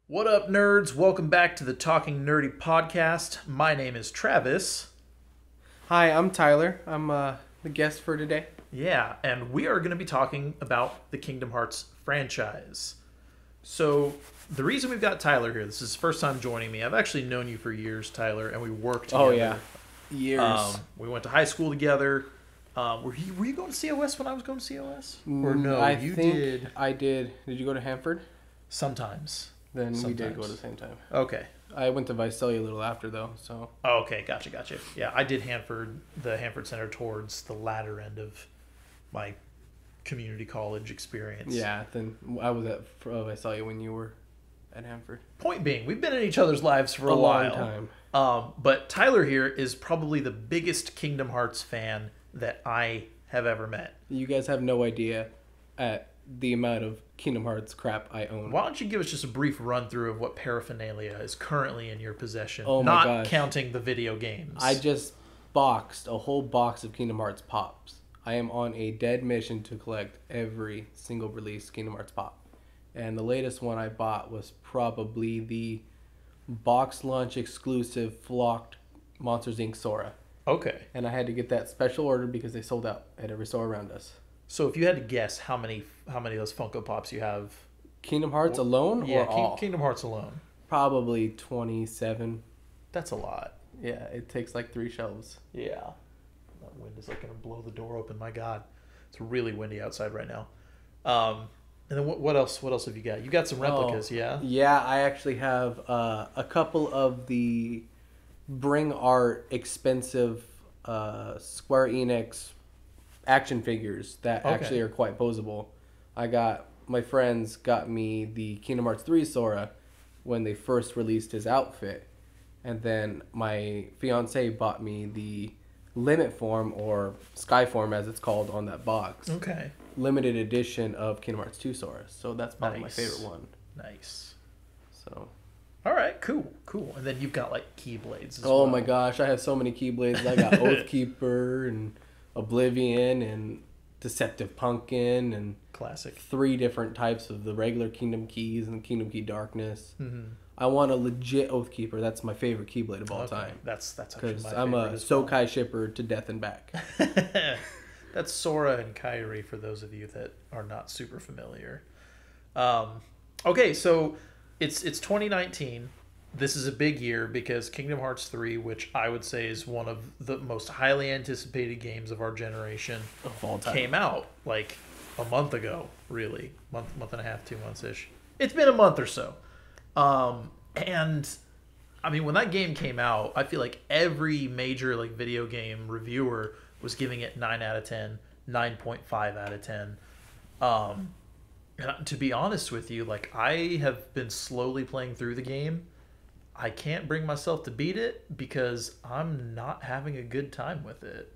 What up, nerds? Welcome back to the Talking Nerdy podcast. My name is Travis. Hi, I'm Tyler. I'm the guest for today. Yeah, and we are going to be talking about the Kingdom Hearts franchise. So, the reason we've got Tyler here, this is his first time joining me. I've actually known you for years, Tyler, and we worked together. Oh, yeah. Years. We went to high school together. Were you going to COS when I was going to COS? Or no, I you think did. I did. Did you go to Hanford? Sometimes. Then we did Sometimes. go at the same time. Okay. I went to Visalia a little after, though, so... Oh, okay, gotcha. Yeah, I did the Hanford Center towards the latter end of my community college experience. Yeah, then I was at Visalia when you were at Hanford. Point being, we've been in each other's lives for a long while. time. But Tyler here is probably the biggest Kingdom Hearts fan that I have ever met. You guys have no idea at the amount of Kingdom Hearts crap I own. Why don't you give us just a brief run through of what paraphernalia is currently in your possession, Oh my not gosh. counting the video games. I just boxed a whole box of Kingdom Hearts Pops. I am on a dead mission to collect every single release Kingdom Hearts Pop. And the latest one I bought was probably the box lunch exclusive flocked Monsters Inc. Sora. Okay. And I had to get that special order because they sold out at every store around us. So if you had to guess how many of those Funko Pops you have, Kingdom Hearts alone yeah, or all? Kingdom Hearts alone. Probably 27. That's a lot. Yeah, it takes like 3 shelves. Yeah. That wind is like going to blow the door open. My God. It's really windy outside right now. And then what else have you got? You got some replicas, yeah? Yeah, I actually have a couple of the Bring Art expensive Square Enix action figures that Okay. actually are quite posable. My friends got me the Kingdom Hearts 3 Sora when they first released his outfit. And then my fiance bought me the Limit Form, or Sky Form as it's called on that box. Okay. Limited edition of Kingdom Hearts 2 Sora. So that's probably my Nice. favorite one. Nice. So. All right, cool. And then you've got like Keyblades as Oh well. my gosh, I have so many Keyblades. I got Oathkeeper and Oblivion and Deceptive Pumpkin and Classic. 3 different types of the regular Kingdom Keys and Kingdom Key Darkness. Mm-hmm. I want a legit Oathkeeper. That's my favorite Keyblade of all time. That's actually Because my I'm favorite a as well. Sokai shipper to death and back. That's Sora and Kairi for those of you that are not super familiar. Okay, so it's 2019. This is a big year because Kingdom Hearts 3, which I would say is one of the most highly anticipated games of our generation, Of all time. came out like a month ago, really. Month and a half, 2 months-ish. It's been a month or so. And I mean, when that game came out, I feel like every major like video game reviewer was giving it 9 out of 10, 9.5 out of 10. And to be honest with you, like I have been slowly playing through the game. I can't bring myself to beat it because I'm not having a good time with it.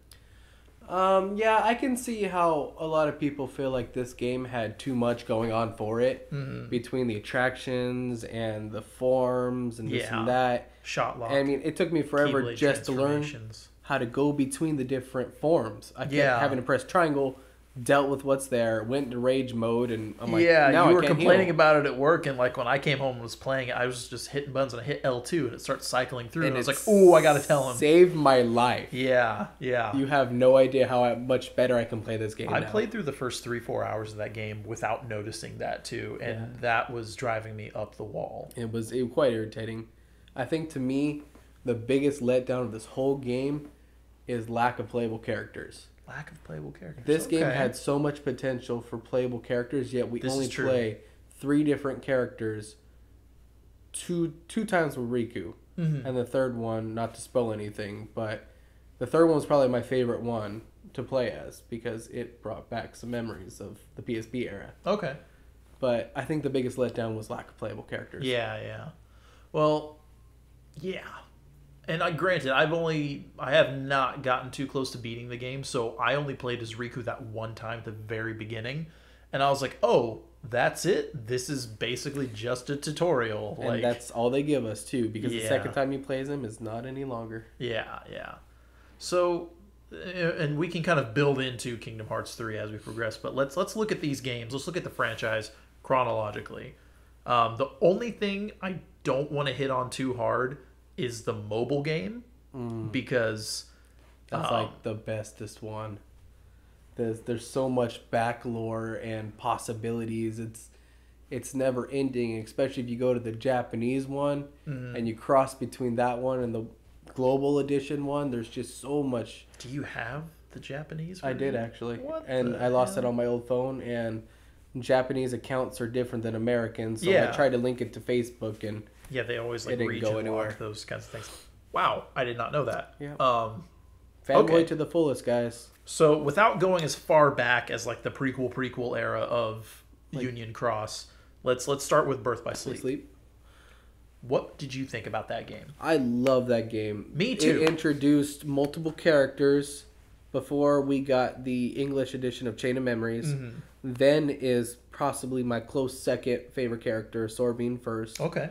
Yeah, I can see how a lot of people feel like this game had too much going on for it. Mm-hmm. Between the attractions and the forms and this Yeah. and that. Shot lock. I mean, it took me forever Keyblade just to learn transformations. how to go between the different forms. I kept Yeah. having to press triangle, dealt with what's there, went into rage mode, and I'm like, Yeah, now you I were can't complaining heal. about it at work, and like when I came home and was playing it, I was just hitting buttons and I hit L2 and it starts cycling through, and I was like, it "Ooh, I gotta tell him." Saved my life. Yeah. You have no idea how much better I can play this game I now. played through the first 3-4 hours of that game without noticing that too, and Yeah. that was driving me up the wall. It was quite irritating. I think to me, the biggest letdown of this whole game is lack of playable characters. Lack of playable characters. This game Okay. had so much potential for playable characters, yet we This only is true. play 3 different characters. Two times with Riku, Mhm. and the third one, not to spoil anything, but the third one was probably my favorite one to play as because it brought back some memories of the PSP era. Okay. But I think the biggest letdown was lack of playable characters. Yeah. Well, yeah. And granted, I have not gotten too close to beating the game, so I only played as Riku that one time at the very beginning, and I was like, "Oh, that's it. This is basically just a tutorial." And like, that's all they give us too, because the Yeah. second time you play as him is not any longer. yeah. So, and we can kind of build into Kingdom Hearts 3 as we progress, but let's look at these games. Let's look at the franchise chronologically. The only thing I don't want to hit on too hard is the mobile game because That's like the bestest one. There's so much back lore and possibilities. It's never ending, especially if you go to the Japanese one and you cross between that one and the global edition one. There's just so much. Do you have the Japanese I version? did actually, What and the I lost it hell? on my old phone. And Japanese accounts are different than American, so Yeah. I tried to link it to Facebook, and Yeah, they always like didn't go region anywhere. lock those kinds of things. Wow, I did not know that. Yeah. Okay. fanboy to the fullest, guys. So without going as far back as like the prequel era of Union Cross, let's start with Birth by Sleep. What did you think about that game? I love that game. Me too. It introduced multiple characters before we got the English edition of Chain of Memories. Then is possibly my close second favorite character, Sorbine first. Okay.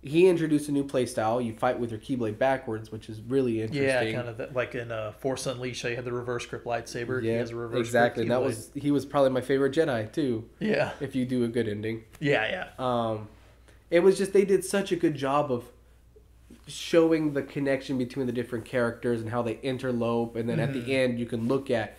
He introduced a new playstyle. You fight with your Keyblade backwards, which is really interesting. Yeah, kind of like in Force Unleashed, you had the reverse grip lightsaber. He Yeah, has a reverse exactly. grip And he was probably my favorite Jedi too. Yeah. If you do a good ending. Yeah. It was just they did such a good job of showing the connection between the different characters and how they interlope, and then at the end you can look at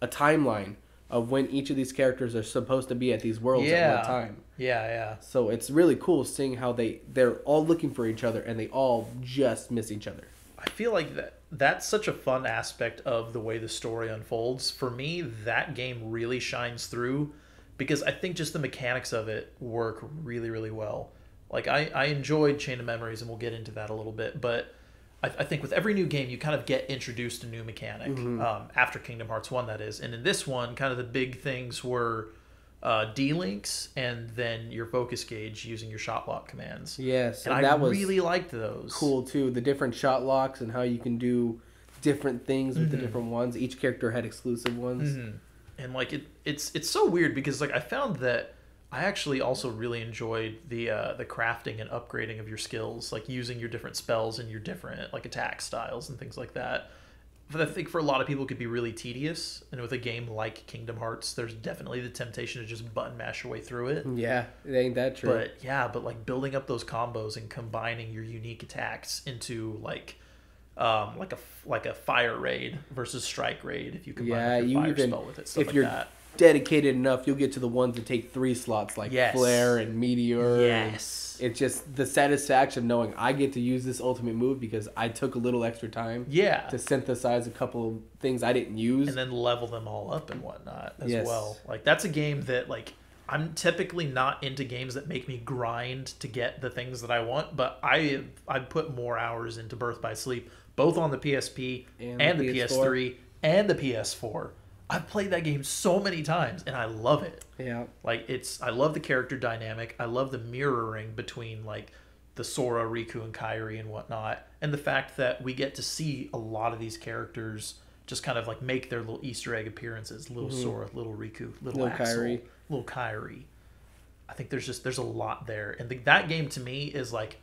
a timeline of when each of these characters are supposed to be at these worlds at one time. Yeah. So it's really cool seeing how they're all looking for each other and they all just miss each other. I feel like that's such a fun aspect of the way the story unfolds. For me, that game really shines through because I think just the mechanics of it work really, really well. Like, I enjoyed Chain of Memories, and we'll get into that a little bit, but I think with every new game, you kind of get introduced to a new mechanic, after Kingdom Hearts 1, that is. And in this one, kind of the big things were D-links and then your focus gauge using your shot lock commands. Yes, and that I was really liked those. cool too. The different shot locks and how you can do different things with the different ones. Each character had exclusive ones. And like it's so weird because like I found that I actually also really enjoyed the crafting and upgrading of your skills, like using your different spells and your different like attack styles and things like that. But I think for a lot of people it could be really tedious, and with a game like Kingdom Hearts, there's definitely the temptation to just button mash your way through it. Yeah, it ain't that true. But like building up those combos and combining your unique attacks into like a fire raid versus strike raid, if you combine your fire spell with it, stuff if like you're that. dedicated enough, you'll get to the ones that take 3 slots, like Flare and Meteor. Yes. It's just the satisfaction of knowing I get to use this ultimate move because I took a little extra time to synthesize a couple of things I didn't use. And then level them all up and whatnot as well. Like, that's a game that, like, I'm typically not into games that make me grind to get the things that I want, but I put more hours into Birth by Sleep, both on the PSP and the PS3 and the PS4. I've played that game so many times, and I love it. Yeah. Like, I love the character dynamic. I love the mirroring between, like, the Sora, Riku, and Kairi and whatnot. And the fact that we get to see a lot of these characters just kind of, like, make their little Easter egg appearances. Little Sora, little Riku, little Axel, little Kairi. I think there's a lot there. And that game, to me, is, like,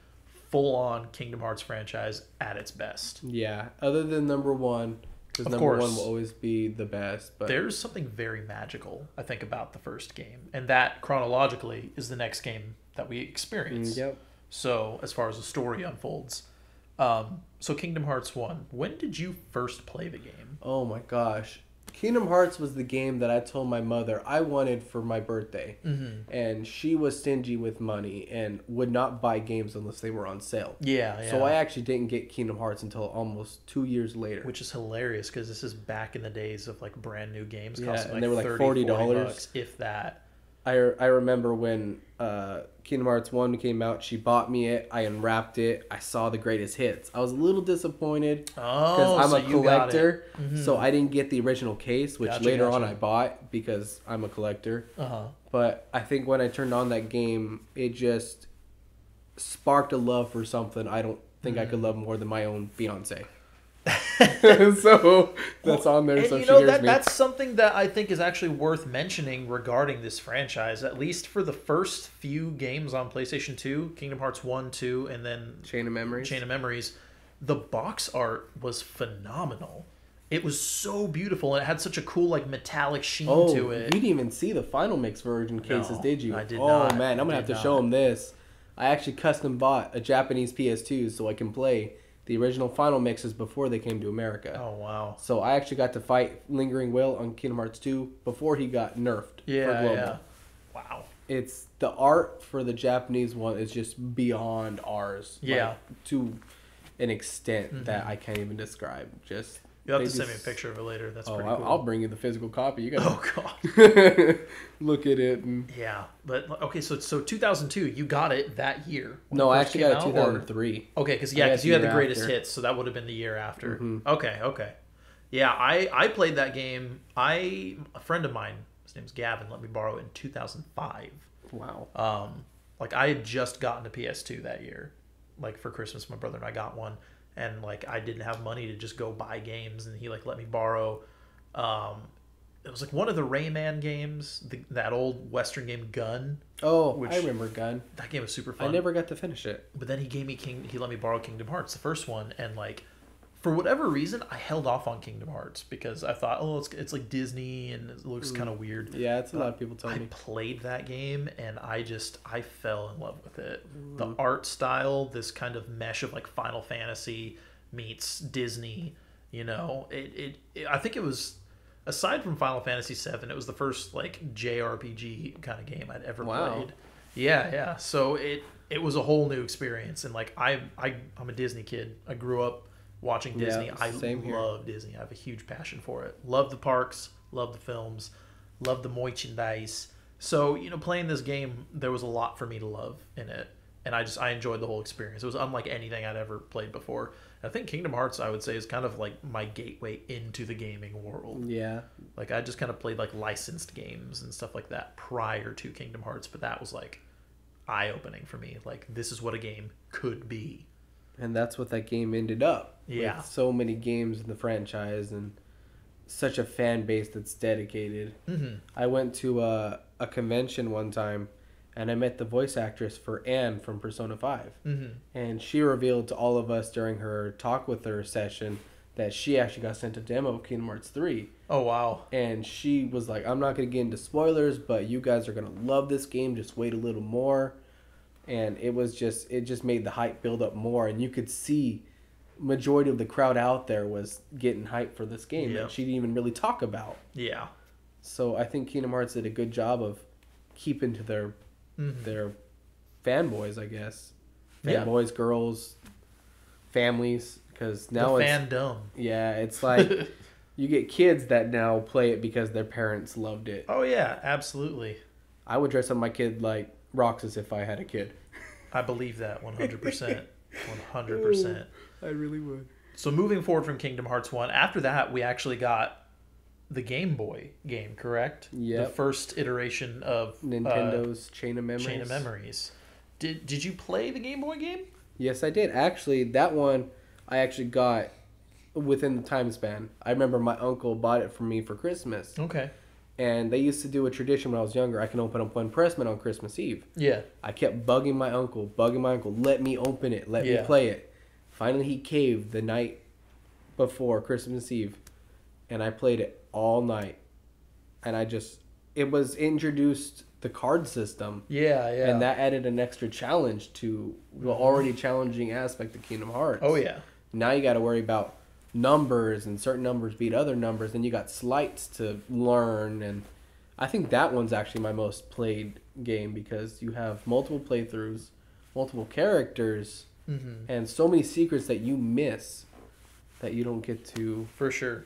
full-on Kingdom Hearts franchise at its best. Yeah. Other than number 1... Because number 1 will always be the best. But there's something very magical, I think, about the first game. And that, chronologically, is the next game that we experience. Yep. So, as far as the story unfolds. So, Kingdom Hearts 1. When did you first play the game? Oh, my gosh. Kingdom Hearts was the game that I told my mother I wanted for my birthday. And she was stingy with money and would not buy games unless they were on sale. Yeah. So I actually didn't get Kingdom Hearts until almost 2 years later. Which is hilarious because this is back in the days of like brand new games costing and they were like $40, $40, if that. I remember when Kingdom Hearts 1 came out, she bought me it, I unwrapped it, I saw the greatest hits. I was a little disappointed because I'm a collector, so I didn't get the original case, which later on I bought because I'm a collector. But I think when I turned on that game, it just sparked a love for something I don't think I could love more than my own fiance. So that's on there. So you know that's something that I think is actually worth mentioning regarding this franchise. At least for the first few games on PlayStation 2, Kingdom Hearts 1, 2, and then Chain of Memories. The box art was phenomenal. It was so beautiful, and it had such a cool like metallic sheen Oh, to you it. didn't even see the final mix version cases, No, did you? I did oh not. man, I'm I gonna have did to show not. them this. I actually custom bought a Japanese PS2 so I can play the original final mixes before they came to America. Oh wow. So I actually got to fight Lingering Will on Kingdom Hearts 2 before he got nerfed for Yeah, global. yeah. Wow. It's the art for the Japanese one is just beyond ours. Yeah. Like, to an extent that I can't even describe. Just You'll have they to send me a just- picture of it later. That's Oh, pretty I'll, cool. I'll bring you the physical copy. You gotta Oh god. look at it. And... Yeah, but okay, so 2002, you got it that year. when No, it I first actually got it came out, or- 2003. Okay, because I got you had the year greatest after. hits, so that would have been the year after. Mhm. Okay. Yeah, I played that game. A friend of mine, his name's Gavin, let me borrow it in 2005. Wow. Like I had just gotten a PS2 that year. Like for Christmas, my brother and I got one, and like I didn't have money to just go buy games, and he like let me borrow. It was like one of the Rayman games, that old Western game Gun. Oh, which- I remember Gun. That game was super fun. I never got to finish it. But then he let me borrow Kingdom Hearts, the first one, and like for whatever reason I held off on Kingdom Hearts because I thought, oh, it's like Disney and it looks kind of weird. Yeah, it's a lot of people tell I me. played that game and I fell in love with it. The art style, this kind of mesh of like Final Fantasy meets Disney, you know, it I think it was, aside from Final Fantasy VII, it was the first like JRPG kind of game I'd ever played. Yeah. So it was a whole new experience, and like I'm a Disney kid. I grew up watching Disney. I same here. love Disney. I have a huge passion for it. Love the parks, love the films, love the merchandise. So, you know, playing this game, there was a lot for me to love in it. And I enjoyed the whole experience. It was unlike anything I'd ever played before. I think Kingdom Hearts, I would say, is kind of like my gateway into the gaming world. Yeah. Like I just kind of played like licensed games and stuff like that prior to Kingdom Hearts, but that was like eye-opening for me. Like this is what a game could be. And that's what that game ended up. Yeah. With so many games in the franchise and such a fan base that's dedicated. Mm-hmm. I went to a convention one time and I met the voice actress for Anne from Persona 5. Mm-hmm. And she revealed to all of us during her talk with her session that she actually got sent a demo of Kingdom Hearts 3. Oh, wow. And she was like, I'm not going to get into spoilers, but you guys are going to love this game. Just wait a little more. And it just made the hype build up more. And you could see majority of the crowd out there was getting hype for this game that she didn't even really talk about. Yeah. So I think Kingdom Hearts did a good job of keeping to their fanboys, I guess. Fanboys, girls, families. Because now the it's fandom. Yeah, it's like you get kids that now play it because their parents loved it. Oh yeah, absolutely. I would dress up my kid like Roxas if I had a kid. I believe that 100%. 100%. I really would. So moving forward from Kingdom Hearts 1, after that we actually got the Game Boy game, correct? Yep. The first iteration of Nintendo's Chain of Memories. Chain of Memories. Did you play the Game Boy game? Yes, I did. Actually, that one I actually got within the time span. I remember my uncle bought it for me for Christmas. Okay. And they used to do a tradition when I was younger. I can open up one Pressman on Christmas Eve. Yeah. I kept bugging my uncle. Let me open it. Let me play it. Finally, he caved the night before Christmas Eve. And I played it all night. And it was introduced the card system. Yeah. And that added an extra challenge to the already challenging aspect of Kingdom Hearts. Oh, yeah. Now you got to worry about numbers, and certain numbers beat other numbers. Then you got slights to learn. And I think that one's actually my most played game because you have multiple playthroughs, multiple characters, and so many secrets that you miss that you don't get to. For sure.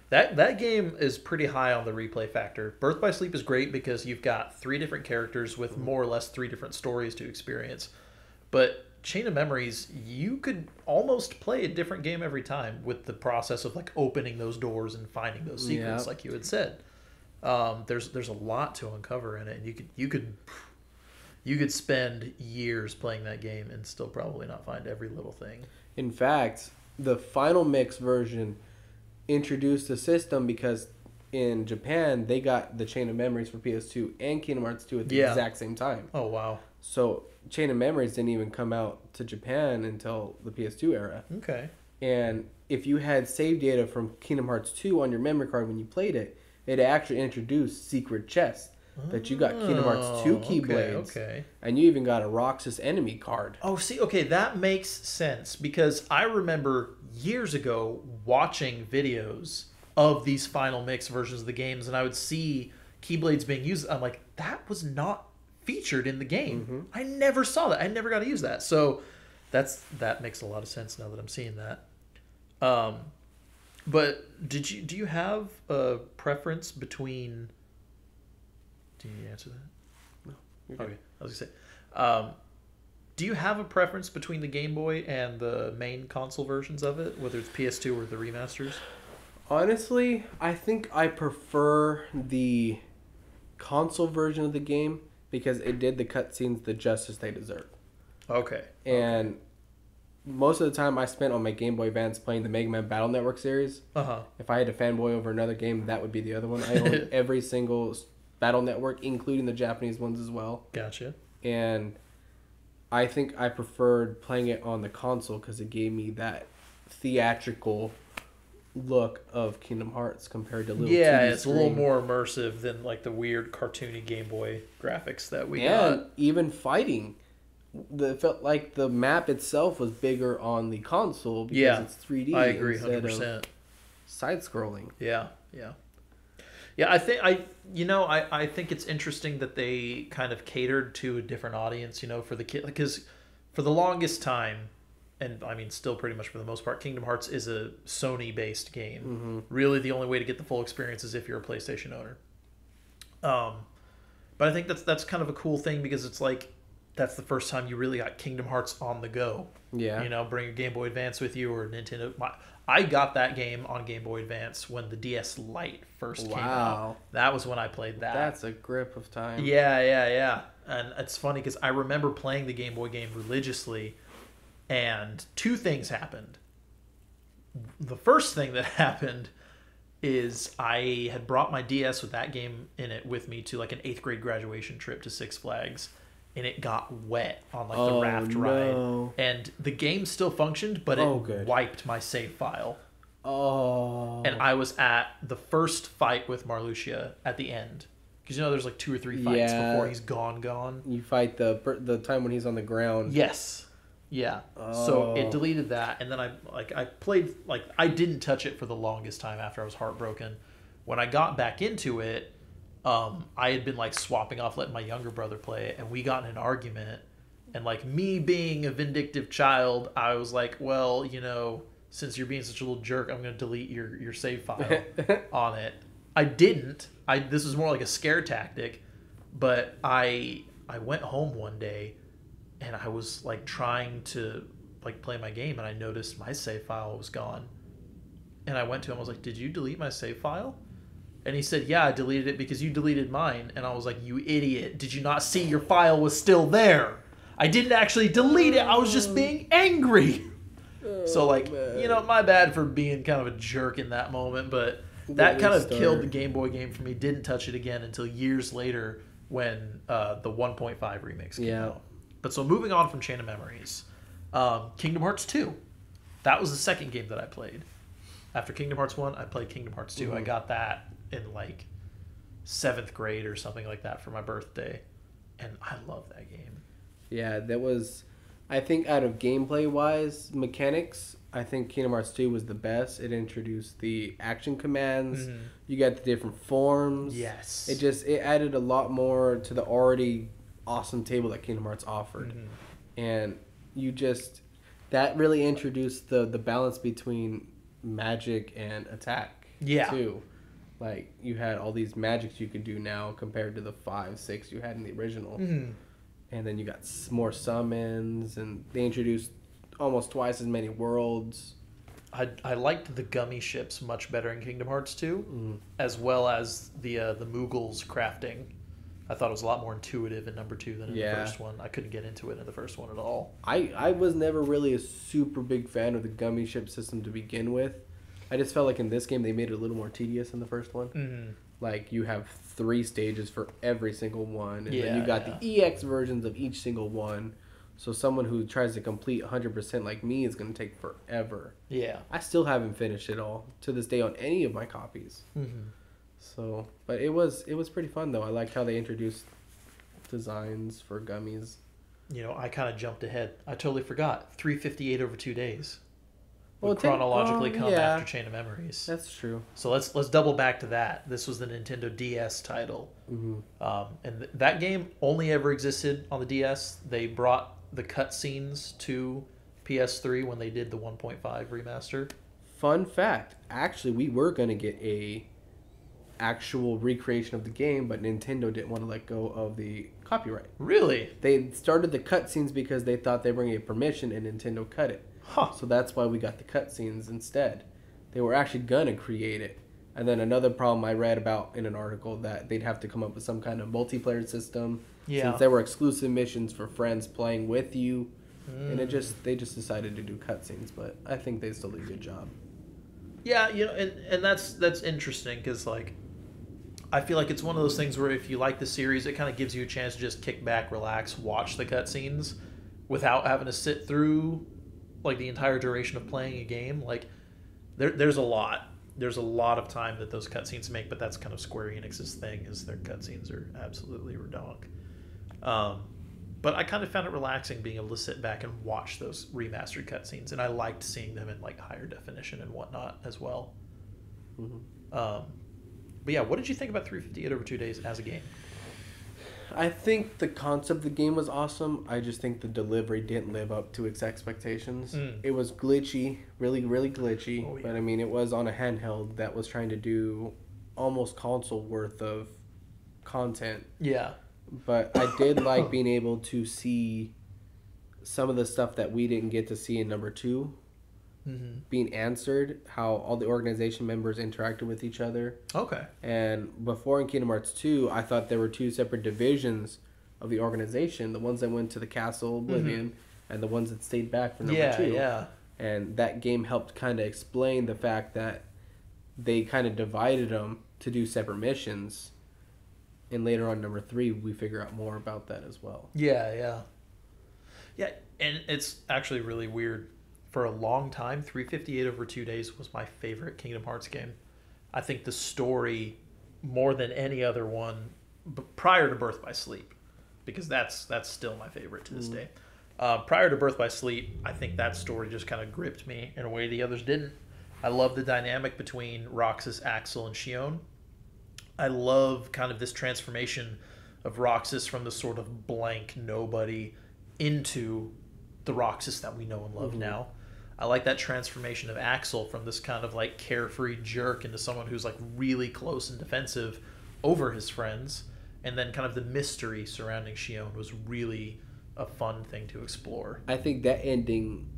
That game is pretty high on the replay factor. Birth by Sleep is great because you've got 3 different characters with more or less 3 different stories to experience. But Chain of Memories, you could almost play a different game every time with the process of like opening those doors and finding those secrets, like you had said. There's a lot to uncover in it, and you could spend years playing that game and still probably not find every little thing. In fact, the final mix version introduced the system because in Japan they got the Chain of Memories for PS2 and Kingdom Hearts 2 at the exact same time. Oh wow. So Chain of Memories didn't even come out to Japan until the PS2 era. Okay. And if you had save data from Kingdom Hearts 2 on your memory card when you played it, it actually introduced secret chests. That you got Kingdom Hearts 2 Keyblades. Okay. And you even got a Roxas enemy card. Oh, see, okay, that makes sense because I remember years ago watching videos of these Final Mix versions of the games, and I would see Keyblades being used. I'm like, that was not featured in the game. Mm-hmm. I never saw that. I never got to use that. So that makes a lot of sense now that I'm seeing that. But do you have a preference between? Do you answer that? No. Okay, I was gonna say. Do you have a preference between the Game Boy and the main console versions of it, whether it's PS2 or the remasters? Honestly, I think I prefer the console version of the game because it did the cutscenes the justice they deserve. Okay. And most of the time I spent on my Game Boy Advance playing the Mega Man Battle Network series. If I had to fanboy over another game, that would be the other one. I own every single Battle Network, including the Japanese ones as well. Gotcha. And I think I preferred playing it on the console because it gave me that theatrical look of Kingdom Hearts compared to little 2D it's screen. a little more immersive than like the weird cartoony Game Boy graphics that we and got. even fighting, it felt like the map itself was bigger on the console because it's 3D. I agree, instead 100%. of side scrolling. Yeah. I think it's interesting that they kind of catered to a different audience, for the kid, because for the longest time, and I mean still pretty much for the most part, Kingdom Hearts is a Sony-based game. Mm-hmm. Really, the only way to get the full experience is if you're a PlayStation owner. But I think that's kind of a cool thing because it's like that's the first time you really got Kingdom Hearts on the go. Yeah. Bring your Game Boy Advance with you or Nintendo. I got that game on Game Boy Advance when the DS Lite first came out. That was when I played that. That's a grip of time. Yeah. And it's funny because I remember playing the Game Boy game religiously, and two things happened. The first thing that happened is I had brought my DS with that game in it with me to like an 8th grade graduation trip to Six Flags, and it got wet on like the raft ride, and the game still functioned, but it wiped my save file. And I was at the first fight with Marluxia at the end, because there's like 2 or 3 fights before he's gone. You fight the time when he's on the ground. Yes. Yeah. So it deleted that, and then I played, like, I didn't touch it for the longest time after I was heartbroken. When I got back into it, I had been like swapping off, letting my younger brother play it, and we got in an argument, and like me being a vindictive child, I was like, well, since you're being such a little jerk, I'm going to delete your save file on it. I didn't. This was more like a scare tactic, but I went home one day and I was like trying to like play my game, and I noticed my save file was gone. And I went to him, I was like, did you delete my save file? And he said, yeah, I deleted it because you deleted mine. And I was like, you idiot. Did you not see your file was still there? I didn't actually delete it. I was just being angry. So, like, my bad for being kind of a jerk in that moment. But that kind of killed the Game Boy game for me. Didn't touch it again until years later when the 1.5 remix came out. But so moving on from Chain of Memories, Kingdom Hearts 2. That was the second game that I played. After Kingdom Hearts 1, I played Kingdom Hearts 2. Mm-hmm. I got that in like 7th grade or something like that for my birthday. And I love that game. Yeah, that was, I think out of gameplay-wise, mechanics, I think Kingdom Hearts 2 was the best. It introduced the action commands. Mm-hmm. You got the different forms. Yes. It added a lot more to the already awesome table that Kingdom Hearts offered. Mm-hmm. And that really introduced the balance between magic and attack too. Like, you had all these magics you could do now compared to the 5, 6 you had in the original. Mm-hmm. And then you got more summons, and they introduced almost twice as many worlds. I liked the gummy ships much better in Kingdom Hearts 2, as well as the Moogles crafting. I thought it was a lot more intuitive in number 2 than in the first one. I couldn't get into it in the first one at all. I was never really a super big fan of the gummy ship system to begin with. I just felt like in this game they made it a little more tedious than the first one. Mm-hmm. Like, you have 3 stages for every single one, and then you got the EX versions of each single one. So someone who tries to complete 100% like me is going to take forever. Yeah. I still haven't finished it all to this day on any of my copies. Mm-hmm. So, but it was pretty fun though. I liked how they introduced designs for gummies. You know, I kind of jumped ahead. I totally forgot. 358 over 2 days. Well, Would chronologically come yeah, after Chain of Memories. that's true. So let's double back to that. This was the Nintendo DS title, and that game only ever existed on the DS. They brought the cutscenes to PS3 when they did the 1.5 remaster. Fun fact: actually, we were gonna get a actual recreation of the game, but Nintendo didn't want to let go of the copyright. Really? They started the cutscenes because they thought they were gonna get permission, and Nintendo cut it. Huh. So that's why we got the cutscenes instead. They were actually gonna create it. And then another problem I read about in an article that they'd have to come up with some kind of multiplayer system. Yeah. Since there were exclusive missions for friends playing with you. And they just decided to do cutscenes, but I think they still did a good job. Yeah, you know, and that's interesting because like I feel like it's one of those things where if you like the series, it kind of gives you a chance to just kick back, relax, watch the cutscenes without having to sit through like the entire duration of playing a game. Like there's a lot of time that those cutscenes make, but that's kind of Square Enix's thing, is their cutscenes are absolutely redonk. But I kind of found it relaxing being able to sit back and watch those remastered cutscenes, and I liked seeing them in like higher definition and whatnot as well. But yeah, what did you think about 358 over 2 days as a game? I think the concept of the game was awesome. I just think the delivery didn't live up to its expectations. It was glitchy, really, really glitchy. Oh, yeah. But I mean, it was on a handheld that was trying to do almost console worth of content. Yeah. But I did like being able to see some of the stuff that we didn't get to see in number 2 being answered, how all the organization members interacted with each other. Okay. And before in Kingdom Hearts 2, I thought there were 2 separate divisions of the organization, the ones that went to the Castle Oblivion and the ones that stayed back for number 2. Yeah. And that game helped kind of explain the fact that they kind of divided them to do separate missions. And later on, number 3, we figure out more about that as well. Yeah, and it's actually really weird. For a long time, 358 over 2 days was my favorite Kingdom Hearts game. I think the story, more than any other one, prior to Birth by Sleep, because that's still my favorite to this day. Prior to Birth by Sleep, I think that story just kind of gripped me in a way the others didn't. I love the dynamic between Roxas, Axel, and Xion. I love kind of this transformation of Roxas from the sort of blank nobody into the Roxas that we know and love now. I like that transformation of Axel from this kind of like carefree jerk into someone who's like really close and defensive over his friends. And then kind of the mystery surrounding Xion was really a fun thing to explore. I think that ending,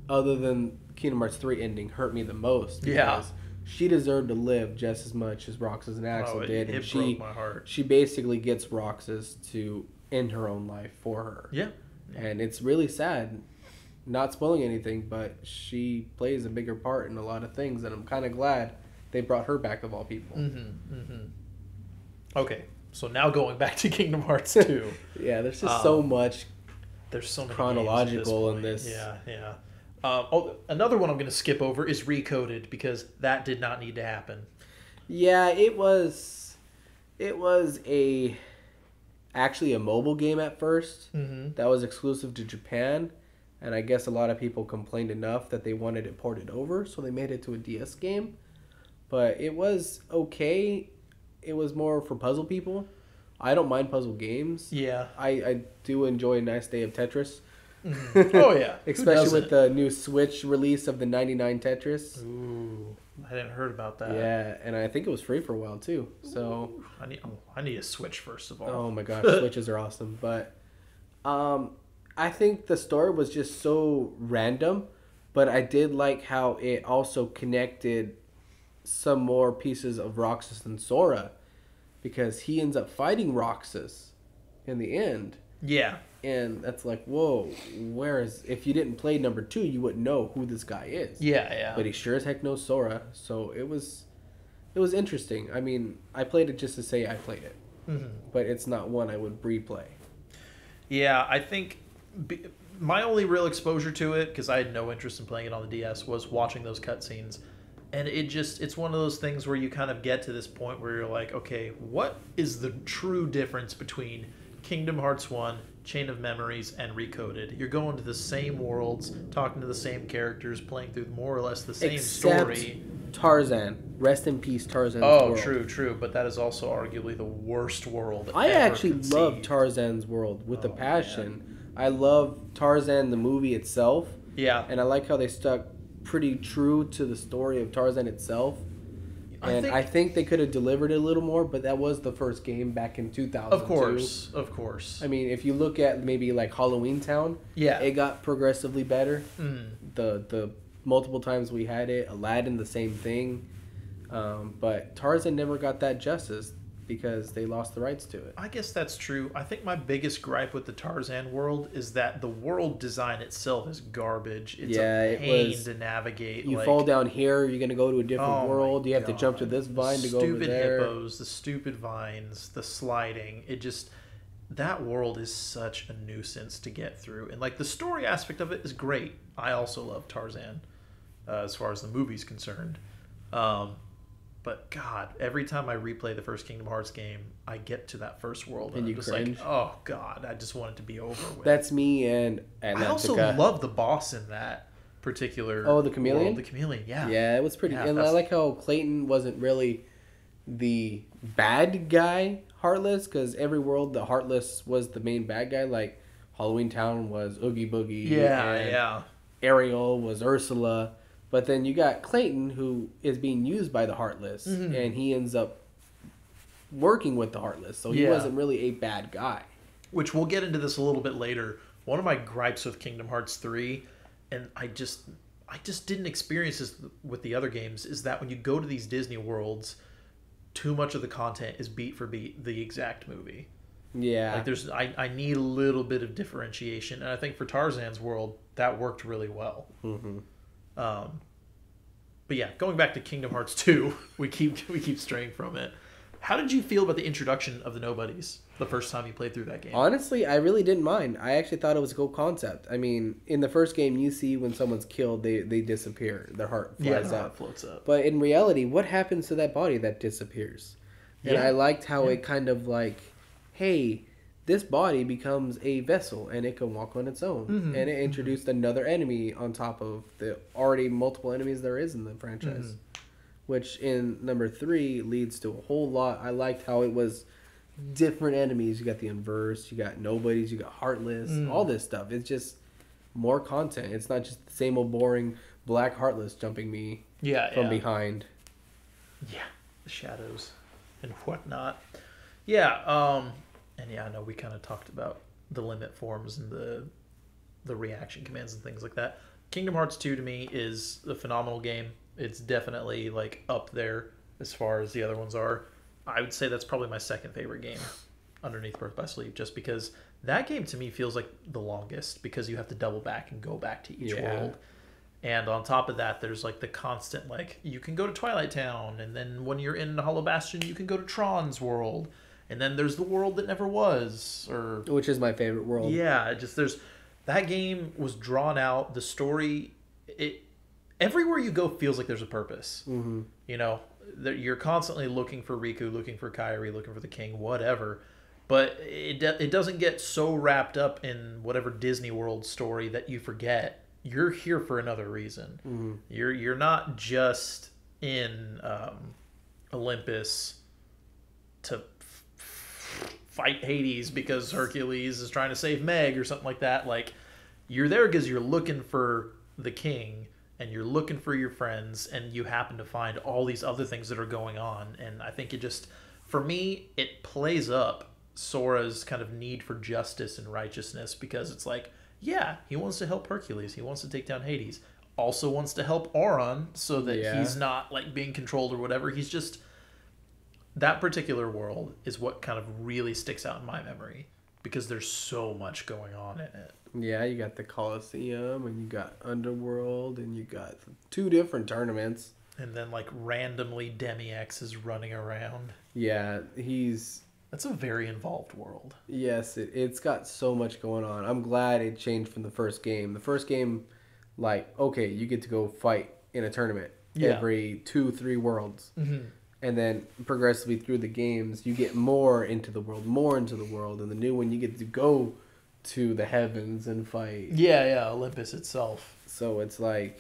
other than Kingdom Hearts 3 ending, hurt me the most. Because she deserved to live just as much as Roxas and Axel did. It broke my heart. She basically gets Roxas to end her own life for her. Yeah. And it's really sad. Not spoiling anything, but she plays a bigger part in a lot of things, and I'm kind of glad they brought her back of all people. Okay, so now going back to Kingdom Hearts 2. Yeah, there's just so much. There's so many chronological games in this. Yeah. Another one I'm going to skip over is Recoded, because that did not need to happen. Yeah, it was actually a mobile game at first that was exclusive to Japan. And I guess a lot of people complained enough that they wanted it ported over, so they made it to a DS game. But it was okay. It was more for puzzle people. I don't mind puzzle games. Yeah. I do enjoy a nice day of Tetris. Oh, yeah. Especially with the new Switch release of the 99 Tetris. Ooh, I didn't heard about that. Yeah, and I think it was free for a while, too. So I need a Switch, first of all. Oh, my gosh. Switches are awesome. But I think the story was just so random, but I did like how it also connected some more pieces of Roxas and Sora, because he ends up fighting Roxas in the end. Yeah. And that's like, whoa, whereas if you didn't play number 2, you wouldn't know who this guy is. Yeah. But he sure as heck knows Sora, so it was interesting. I mean, I played it just to say I played it, but it's not one I would replay. Yeah, I think My only real exposure to it, because I had no interest in playing it on the DS, was watching those cutscenes. And it's one of those things where you kind of get to this point where you're like, okay, what is the true difference between Kingdom Hearts 1, Chain of Memories, and Recoded? You're going to the same worlds, talking to the same characters, playing through more or less the same story. Tarzan. Rest in peace, Tarzan's world. True. But that is also arguably the worst world I ever actually conceived. love Tarzan's world with a passion. Man. I love Tarzan, the movie itself. Yeah. And I like how they stuck pretty true to the story of Tarzan itself. And I think they could have delivered it a little more, but that was the first game back in 2002. Of course. I mean, if you look at maybe like Halloween Town, it got progressively better. The multiple times we had it, Aladdin, the same thing. But Tarzan never got that justice because they lost the rights to it. I guess that's true. I think my biggest gripe with the Tarzan world is that the world design itself is garbage. It's a pain to navigate. You fall down here, you're going to go to a different world. You have to jump to this vine to go over there. Stupid hippos, the stupid vines, the sliding. That world is such a nuisance to get through. And like the story aspect of it is great. I also love Tarzan as far as the movie's concerned. But God, every time I replay the first Kingdom Hearts game, I get to that first world and I'm just cringe. Like, oh God, I just want it to be over with. That's me and I also love the boss in that particular the chameleon? World. The chameleon, yeah. Yeah, it was pretty... and I like how Clayton wasn't really the bad guy, Heartless, because every world, the Heartless was the main bad guy. Like, Halloween Town was Oogie Boogie. Yeah. Ariel was Ursula. But then you got Clayton, who is being used by the Heartless, and he ends up working with the Heartless, so he wasn't really a bad guy. Which we'll get into this a little bit later. One of my gripes with Kingdom Hearts 3, and I just didn't experience this with the other games, is that when you go to these Disney worlds, too much of the content is beat for beat the exact movie. Yeah. Like I need a little bit of differentiation, and I think for Tarzan's world, that worked really well. Mm-hmm. But yeah, going back to Kingdom Hearts 2, we keep straying from it. How did you feel about the introduction of the Nobodies the first time you played through that game? Honestly, I really didn't mind. I actually thought it was a cool concept. I mean, in the first game, you see when someone's killed, they disappear. Their heart flies their heart floats up. But in reality, what happens to that body that disappears? And I liked how it kind of like, hey, this body becomes a vessel and it can walk on its own. Mm-hmm. And it introduced another enemy on top of the already multiple enemies there is in the franchise. Mm-hmm. Which in number 3 leads to a whole lot. I liked how it was different enemies. You got the Inverse, you got Nobodies, you got Heartless, all this stuff. It's just more content. It's not just the same old boring Black Heartless jumping me from behind. Yeah, the shadows and whatnot. Yeah, and yeah, I know we kind of talked about the limit forms and the reaction commands and things like that. Kingdom Hearts 2 to me is a phenomenal game. It's definitely like up there as far as the other ones are. I would say that's probably my second favorite game underneath Birth by Sleep, just because that game to me feels like the longest because you have to double back and go back to each world. And on top of that, there's like the constant, like, you can go to Twilight Town, and then when you're in Hollow Bastion, you can go to Tron's world. And then there's the world that never was, which is my favorite world. Yeah, that game was drawn out. The story, everywhere you go feels like there's a purpose. Mm-hmm. You know, you're constantly looking for Riku, looking for Kairi, looking for the king, whatever. But it doesn't get so wrapped up in whatever Disney World story that you forget you're here for another reason. Mm-hmm. You're not just in Olympus to fight Hades because Hercules is trying to save Meg or something like that. Like, you're there because you're looking for the king and you're looking for your friends, and you happen to find all these other things that are going on. And I think for me, it plays up Sora's kind of need for justice and righteousness, because it's like, yeah, he wants to help Hercules, he wants to take down Hades, also wants to help Auron so that he's not like being controlled or whatever. He's just, that particular world is what kind of really sticks out in my memory, because there's so much going on in it. Yeah, you got the Colosseum, and you got Underworld, and you got 2 different tournaments. And then, like, randomly Demi-X is running around. Yeah, he's That's a very involved world. Yes, it's got so much going on. I'm glad it changed from the first game. The first game, like, okay, you get to go fight in a tournament every 2-3 worlds. Mm-hmm. And then progressively through the games, you get more into the world. And the new one, you get to go to the heavens and fight. Yeah, Olympus itself. So it's like,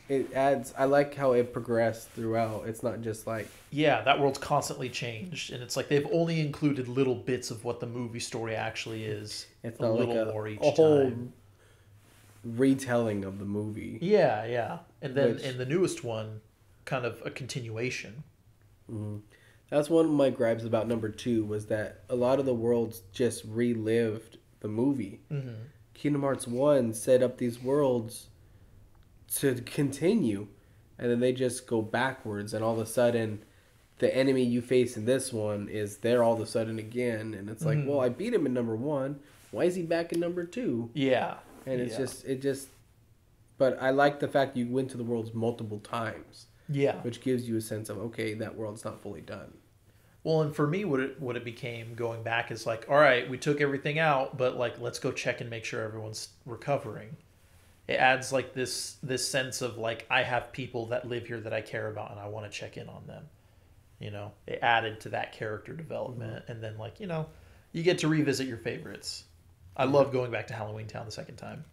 it adds, I like how it progressed throughout. It's not just like... Yeah, that world's constantly changed. And it's like they've only included little bits of what the movie story actually is. It's a not little like more each whole time. Retelling of the movie. Yeah. And then in the newest one, kind of a continuation. Mm-hmm. That's one of my gripes about number 2 was that a lot of the worlds just relived the movie. Mm-hmm. Kingdom Hearts 1 set up these worlds to continue, and then they just go backwards, and all of a sudden the enemy you face in this one is there all of a sudden again, and it's like, well, I beat him in number 1. Why is he back in number 2? Yeah. And it just but I like the fact you went to the worlds multiple times. Yeah. Which gives you a sense of, okay, that world's not fully done. Well, and for me, what it became going back is like, all right, we took everything out, but like, let's go check and make sure everyone's recovering. It adds like this sense of like, I have people that live here that I care about and I want to check in on them. You know, it added to that character development. And then like, you know, you get to revisit your favorites. I love going back to Halloween Town the second time.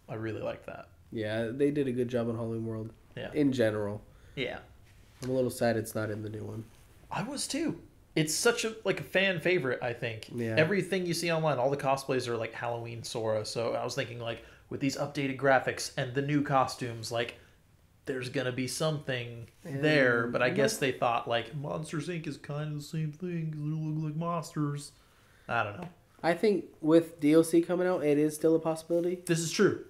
I really like that. Yeah, they did a good job on Halloween World. Yeah. In general. Yeah. I'm a little sad it's not in the new one. I was too. It's such a fan favorite, I think. Yeah. Everything you see online, all the cosplays are like Halloween Sora. So I was thinking like with these updated graphics and the new costumes, like there's gonna be something there. But I guess they thought like Monsters Inc. is kind of the same thing because they look like monsters. I don't know. I think with DLC coming out, it is still a possibility. This is true.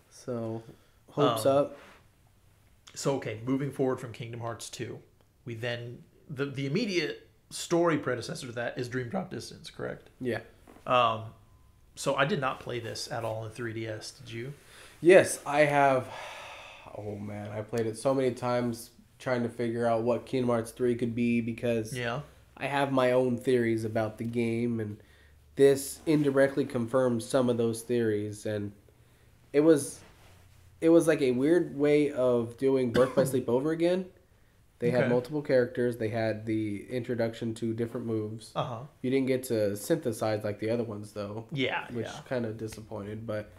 So, hopes up. So, okay, moving forward from Kingdom Hearts 2, we then... The immediate story predecessor to that is Dream Drop Distance, correct? Yeah. So, I did not play this at all in 3DS. Did you? Yes, I have... Oh, man. I played it so many times trying to figure out what Kingdom Hearts 3 could be because I have my own theories about the game, and this indirectly confirms some of those theories, and it was like a weird way of doing Birth by Sleep over again. They had multiple characters. They had the introduction to different moves. Uh-huh. You didn't get to synthesize like the other ones, though. Yeah, which kind of disappointed. But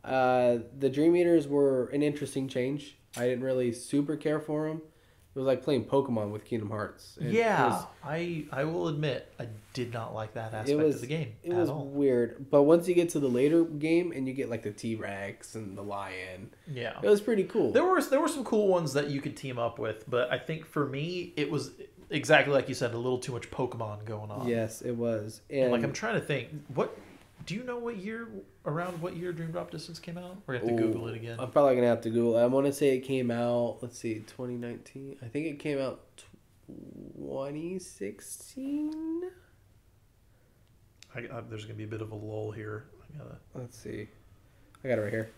the Dream Eaters were an interesting change. I didn't really super care for them. It was like playing Pokemon with Kingdom Hearts. And I will admit, I did not like that aspect of the game It was weird. But once you get to the later game and you get like the T-Rex and the lion, it was pretty cool. There were some cool ones that you could team up with, but I think for me, it was exactly like you said, a little too much Pokemon going on. Yes, it was. And like I'm trying to think, do you know around what year Dream Drop Distance came out? Or you have to Google it again? I'm probably going to have to Google it. I want to say it came out, 2019. I think it came out 2016. There's going to be a bit of a lull here. Let's see. I got it right here.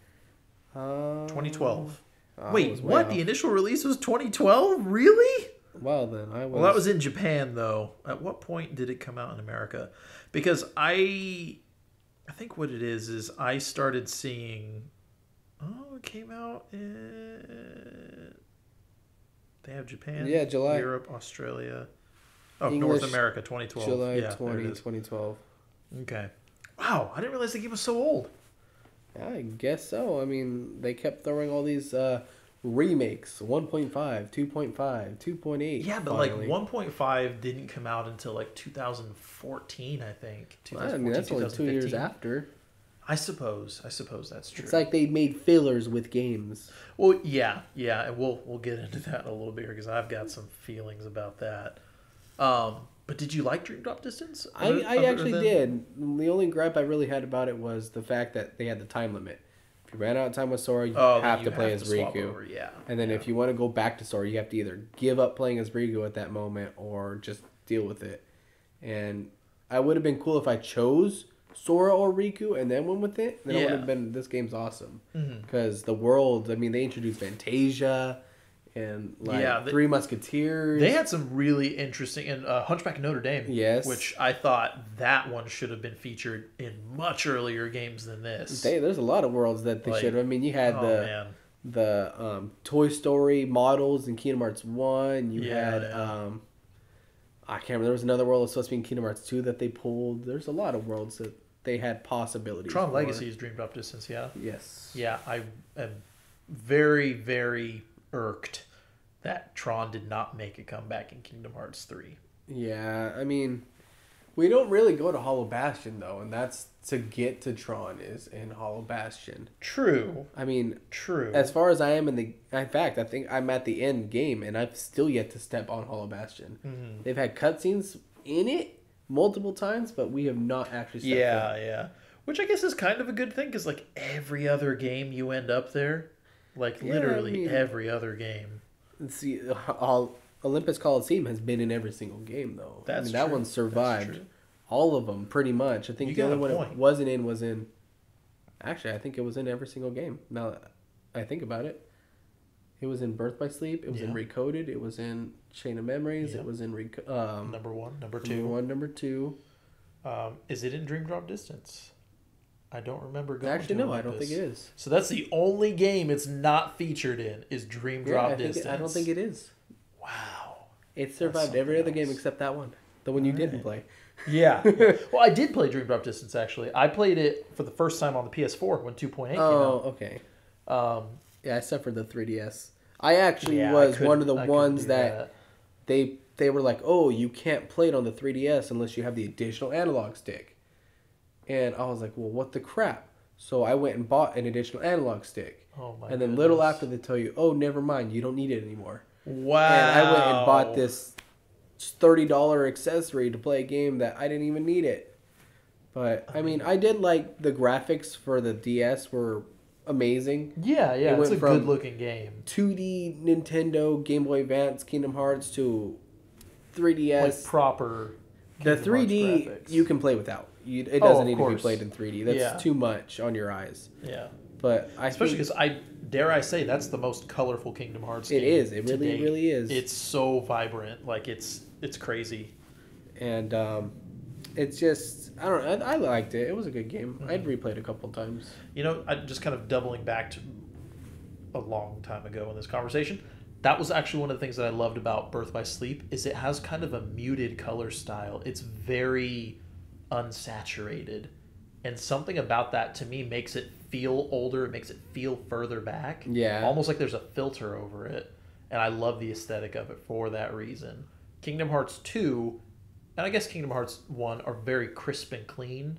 2012. Wait, what? The initial release was 2012? Really? Well, then Well, that was in Japan, though. At what point did it come out in America? Because I think what it is I started seeing... Oh, it came out in... They have Japan, July. Europe, Australia. Oh, English, North America, 2012. July 2012. Okay. Wow, I didn't realize the game was so old. I guess so. I mean, they kept throwing all these remakes, 1.5, 2.5, 2.8. Yeah, but finally. Like 1.5 didn't come out until like 2014, I think. I mean, that's only 2 years after. I suppose that's true. It's like they made fillers with games. Well, yeah, and we'll get into that in a little bit here because I've got some feelings about that. But did you like Dream Drop Distance? I actually did. The only gripe I really had about it was the fact that they had the time limit. If you ran out of time with Sora, you have to play as Riku. And then if you want to go back to Sora, you have to either give up playing as Riku at that moment or just deal with it. And I would have been cool if I chose Sora or Riku and then went with it. Then it would have been, this game's awesome. Because the world, I mean, they introduced Fantasia and like Yeah, Three Musketeers. They had some really interesting, and Hunchback of Notre Dame. Yes. Which I thought that one should have been featured in much earlier games than this. There's a lot of worlds that they should have. I mean, you had the Toy Story models in Kingdom Hearts 1. You had I can't remember. There was another world that was supposed to be in Kingdom Hearts 2 that they pulled. There's a lot of worlds that they had possibilities Tron for. Legacy is Dream Drop Distance, yeah? Yes. Yeah, I am very, very irked that Tron did not make a comeback in Kingdom Hearts 3. Yeah, I mean, we don't really go to Hollow Bastion, though, and that's to get to Tron is in Hollow Bastion. True. I mean, true. As far as I am in fact, I think I'm at the end game, and I've still yet to step on Hollow Bastion. Mm-hmm. They've had cutscenes in it multiple times, but we have not actually stepped in. Yeah. Which I guess is kind of a good thing, because like every other game you end up there. Like literally every other game. See, Olympus Coliseum has been in every single game, though. That one survived. All of them, pretty much. I think the only one it wasn't in was in... Actually, I think it was in every single game. Now that I think about it. It was in Birth by Sleep. It was in Recoded. It was in Chain of Memories. It was in... number 1, number 2. Number 1, number 2. Is it in Dream Drop Distance? I don't remember going Actually, to no, Olympus. I don't think it is. So that's the only game it's not featured in is Dream Drop Distance. I don't think it is. Wow. It survived every other game except that one. The one you didn't play. Yeah. Well, I did play Dream Drop Distance, actually. I played it for the first time on the PS4 when 2.8 came out. Oh, okay. Yeah, I suffered the 3DS. I actually was one of the ones that they were like, oh, you can't play it on the 3DS unless you have the additional analog stick. And I was like, well, what the crap? So I went and bought an additional analog stick. Oh my And then little after they tell you, oh, never mind, you don't need it anymore. Wow. And I went and bought this $30 accessory to play a game that I didn't even need it. But, I mean, I did like the graphics for the DS were amazing. Yeah, it's a good-looking game. 2D Nintendo Game Boy Advance Kingdom Hearts to 3DS. Like proper The 3D you can play without. It doesn't need to be played in 3D. That's too much on your eyes. Yeah. But especially because dare I say that's the most colorful Kingdom Hearts game. It is. It really is. It's so vibrant. Like it's crazy. And it's just I don't know. I liked it. It was a good game. Mm-hmm. I'd replayed a couple times. You know, I just kind of doubling back to a long time ago in this conversation. That was actually one of the things that I loved about Birth by Sleep is it has kind of a muted color style. It's very unsaturated. And something about that to me makes it feel older. It makes it feel further back. Yeah. Almost like there's a filter over it. And I love the aesthetic of it for that reason. Kingdom Hearts 2, and I guess Kingdom Hearts 1 are very crisp and clean.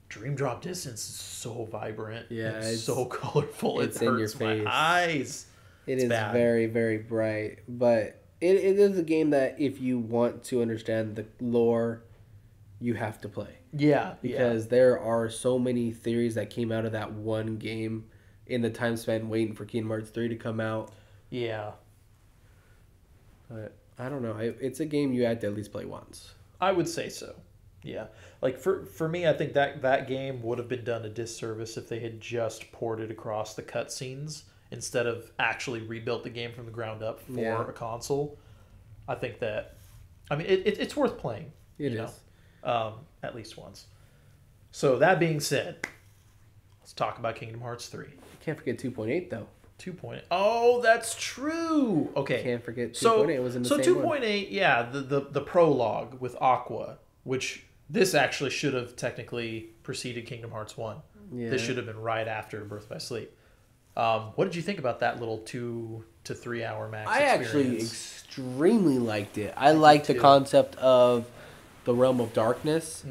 Dream Drop Distance is so vibrant. Yeah. It's so colorful. It's it hurts in your face. My eyes. It's bad. Very, very bright. But it is a game that if you want to understand the lore, you have to play. Yeah. Because there are so many theories that came out of that one game in the time spent waiting for Kingdom Hearts 3 to come out. Yeah. But I don't know. It's a game you had to at least play once. I would say so. Yeah. Like for me, I think that game would have been done a disservice if they had just ported across the cutscenes instead of actually rebuilt the game from the ground up for a console. I think that, I mean, it's worth playing. It is. At least once. So that being said, let's talk about Kingdom Hearts 3. Can't forget 2.8 though. 2.8. Oh, that's true. Okay. Can't forget 2.8. It was in the same one. So 2.8, yeah, the prologue with Aqua, which this actually should have technically preceded Kingdom Hearts 1. Yeah. This should have been right after Birth by Sleep. What did you think about that little 2 to 3 hour max experience? I actually extremely liked it. I liked the concept of the realm of darkness,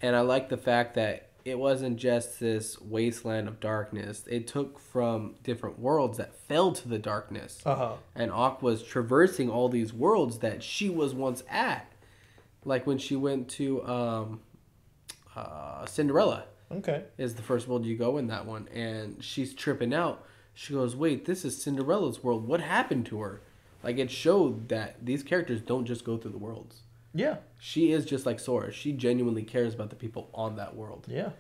and I like the fact that it wasn't just this wasteland of darkness. It took from different worlds that fell to the darkness, and Aqua's traversing all these worlds that she was once at, like when she went to Cinderella. Okay, is the first world you go in that one, and she's tripping out. She goes, "Wait, this is Cinderella's world. What happened to her?" Like it showed that these characters don't just go through the worlds. Yeah. She is just like Sora. She genuinely cares about the people on that world. Yeah.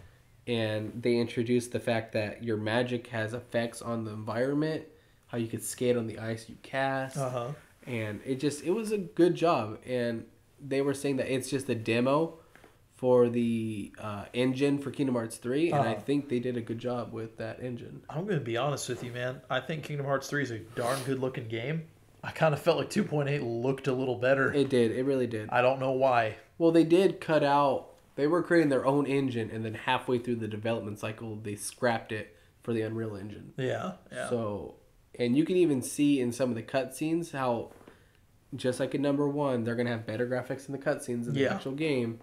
And they introduced the fact that your magic has effects on the environment, how you could skate on the ice you cast. Uh-huh. And it was a good job. And they were saying that it's just a demo for the engine for Kingdom Hearts 3, and I think they did a good job with that engine. I'm going to be honest with you, man. I think Kingdom Hearts 3 is a darn good-looking game. I kind of felt like 2.8 looked a little better. It did. It really did. I don't know why. Well, they did cut out... They were creating their own engine, and then halfway through the development cycle, they scrapped it for the Unreal Engine. Yeah. So, and you can even see in some of the cutscenes how, just like in number 1, they're going to have better graphics in the cutscenes in the actual game.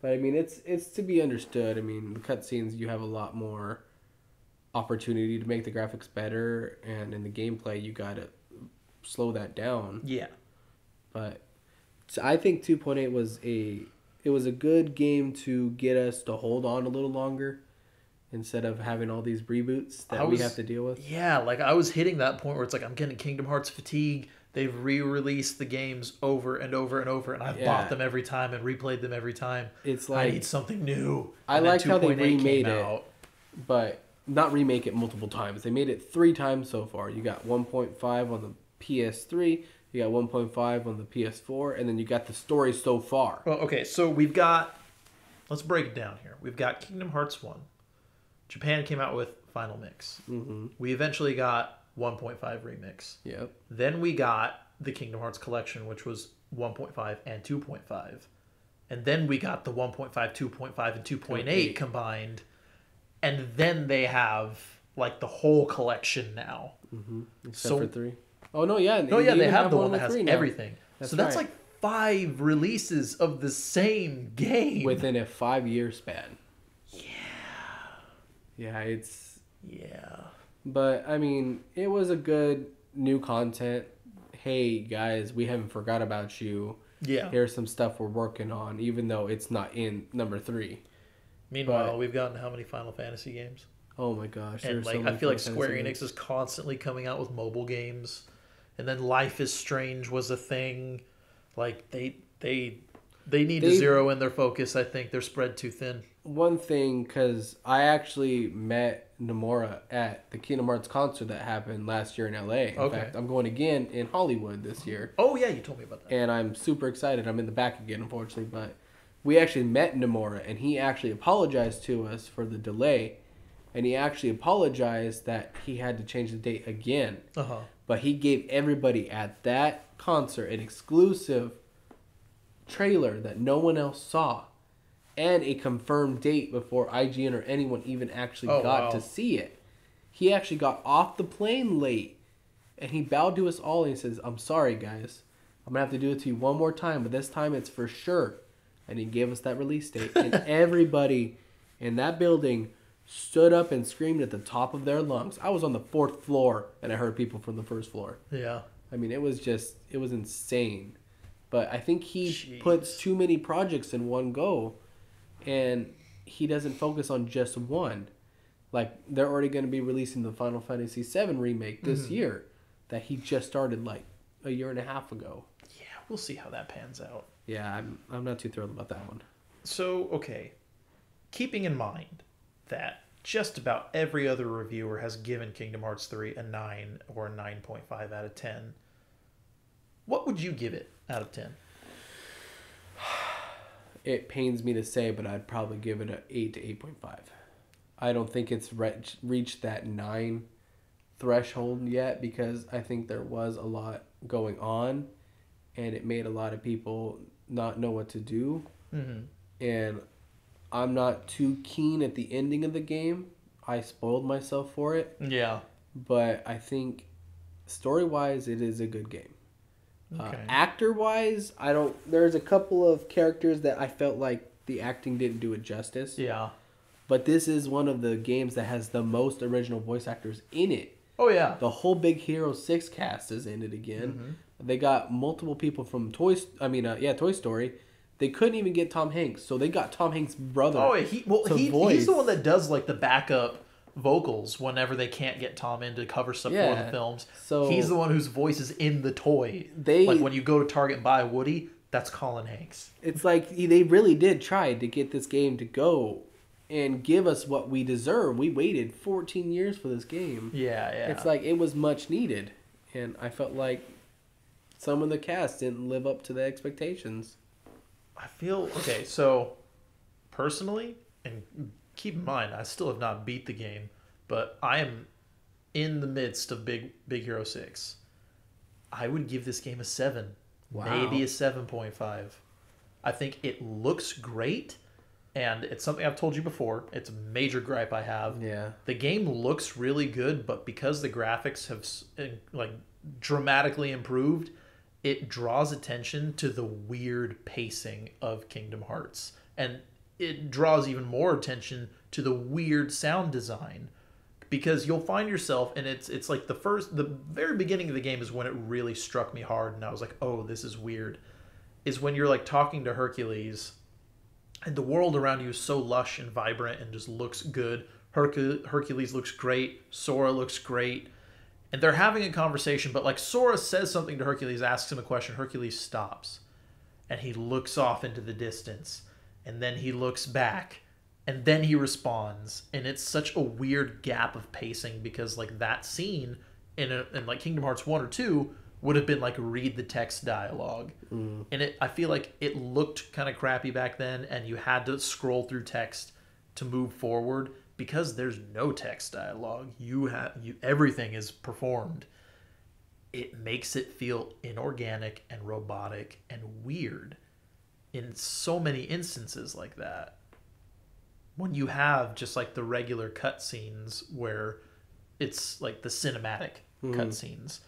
But I mean, it's to be understood. I mean, the cutscenes, you have a lot more opportunity to make the graphics better, and in the gameplay, you got to slow that down. Yeah. But so I think 2.8 was a good game to get us to hold on a little longer instead of having all these reboots that we have to deal with. Yeah, like I was hitting that point where it's like I'm getting Kingdom Hearts fatigue. They've re-released the games over and over and over, and I've bought them every time and replayed them every time. It's like I need something new. I like how they remade it, but not remake it multiple times. They made it 3 times so far. You got 1.5 on the PS3, you got 1.5 on the PS4, and then you got the story so far. Well, okay, so we've got... Let's break it down here. We've got Kingdom Hearts 1. Japan came out with Final Mix. Mm-hmm. We eventually got 1.5 Remix. Yep. Then we got the Kingdom Hearts Collection, which was 1.5 and 2.5. And then we got the 1.5, 2.5, and 2.8 combined. And then they have, like, the whole collection now. Mm-hmm. Except for 3. Oh, no, yeah. No, yeah, they have the one that has everything. That's that's like 5 releases of the same game. Within a 5-year span. Yeah, it's... Yeah. But, I mean, it was a good new content. Hey, guys, we haven't forgot about you. Yeah. Here's some stuff we're working on, even though it's not in number 3. Meanwhile, we've gotten how many Final Fantasy games? Oh my gosh. And like, I feel like Square Enix is constantly coming out with mobile games. And then Life is Strange was a thing. Like, they need to zero in their focus. I think they're spread too thin. One thing, because I actually met Nomura at the Kingdom Hearts concert that happened last year in LA. In fact, I'm going again in Hollywood this year. Oh, yeah, you told me about that. And I'm super excited. I'm in the back again, unfortunately. But we actually met Nomura, and he actually apologized to us for the delay. And he actually apologized that he had to change the date again. Uh-huh. But he gave everybody at that concert an exclusive trailer that no one else saw. And a confirmed date before IGN or anyone even actually got to see it. He actually got off the plane late. And he bowed to us all and he says, I'm sorry, guys. I'm going to have to do it to you one more time. But this time it's for sure. And he gave us that release date. And everybody in that building stood up and screamed at the top of their lungs. I was on the 4th floor and I heard people from the 1st floor. Yeah. I mean, it was insane. But I think he puts too many projects in one go. And he doesn't focus on just one. Like, they're already going to be releasing the Final Fantasy VII remake this year that he just started, like, a year and a half ago. Yeah, we'll see how that pans out. Yeah, I'm not too thrilled about that one. So, okay. Keeping in mind that just about every other reviewer has given Kingdom Hearts 3 a 9 or a 9.5 out of 10, what would you give it out of 10? It pains me to say, but I'd probably give it an 8 to 8.5. I don't think it's reached that 9 threshold yet because I think there was a lot going on and it made a lot of people not know what to do. Mm-hmm. And I'm not too keen at the ending of the game. I spoiled myself for it. Yeah. But I think story-wise, it is a good game. Okay. Actor-wise, there's a couple of characters that I felt like the acting didn't do it justice. Yeah. But this is one of the games that has the most original voice actors in it. Oh, yeah. The whole Big Hero 6 cast is in it again. Mm-hmm. They got multiple people from Toy Story. They couldn't even get Tom Hanks, so they got Tom Hanks' brother. Oh, he's the one that does like the backup vocals whenever they can't get Tom in to cover stuff for the films. So he's the one whose voice is in the toy. Like when you go to Target and buy Woody, that's Colin Hanks. It's like they really did try to get this game to go and give us what we deserve. We waited 14 years for this game. Yeah. It's like it was much needed, and I felt like some of the cast didn't live up to the expectations. I feel okay. So personally, and keep in mind, I still have not beat the game, but I am in the midst of Big Hero 6. I would give this game a 7. Wow. Maybe a 7.5. I think it looks great, and it's something I've told you before. It's a major gripe I have. Yeah. The game looks really good, but because the graphics have like dramatically improved, it draws attention to the weird pacing of Kingdom Hearts, and it draws even more attention to the weird sound design. Because you'll find yourself, and it's like the very beginning of the game is when it really struck me hard, and I was like, oh, this is weird. Is when you're like talking to Hercules, and the world around you is so lush and vibrant and just looks good. Hercules looks great, Sora looks great, and they're having a conversation, but like Sora says something to Hercules, asks him a question, Hercules stops, and he looks off into the distance, and then he looks back. And then he responds, and it's such a weird gap of pacing because like that scene in like Kingdom Hearts 1 or 2 would have been like read the text dialogue. And I feel like it looked kind of crappy back then, and you had to scroll through text to move forward because there's no text dialogue. Everything is performed. It makes it feel inorganic and robotic and weird in so many instances like that. When you have just like the regular cutscenes where it's like the cinematic cutscenes,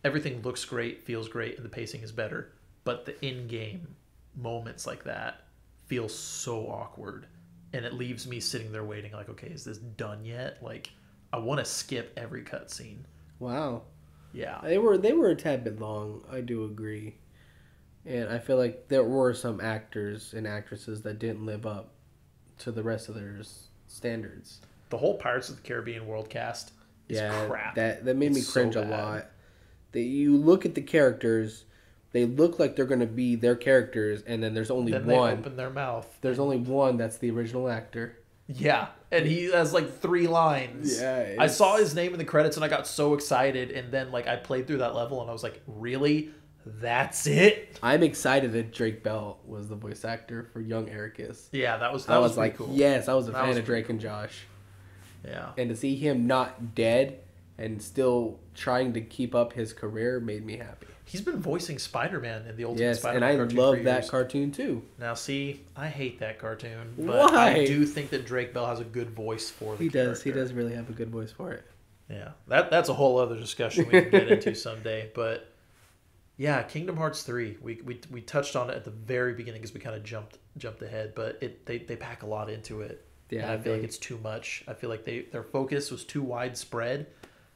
everything looks great, feels great, and the pacing is better. But the in-game moments like that feel so awkward, and it leaves me sitting there waiting like, okay, is this done yet? Like, I want to skip every cutscene. Wow. Yeah. They were a tad bit long, I do agree. And I feel like there were some actors and actresses that didn't live up to the rest of their standards. The whole Pirates of the Caribbean world cast is crap. That made me cringe a lot. You look at the characters, they look like they're going to be their characters, and then there's only one. They open their mouth. There's only one that's the original actor. Yeah, and he has like 3 lines. Yeah, I saw his name in the credits and I got so excited, and then like I played through that level and I was like, really? That's it? I'm excited that Drake Bell was the voice actor for young Ericus. Yeah, that was like, cool. Yes, I was a fan of Drake and Josh. Yeah. And to see him not dead and still trying to keep up his career made me happy. He's been voicing Spider-Man in the Ultimate Spider-Man cartoon. cartoon. And I love that cartoon too. Now, see, I hate that cartoon. But why? I do think that Drake Bell has a good voice for the character. He does really have a good voice for it. Yeah. That's a whole other discussion we can get into someday. But yeah, Kingdom Hearts 3. We touched on it at the very beginning because we kind of jumped ahead, but they pack a lot into it. Yeah, and I feel like it's too much. I feel like their focus was too widespread,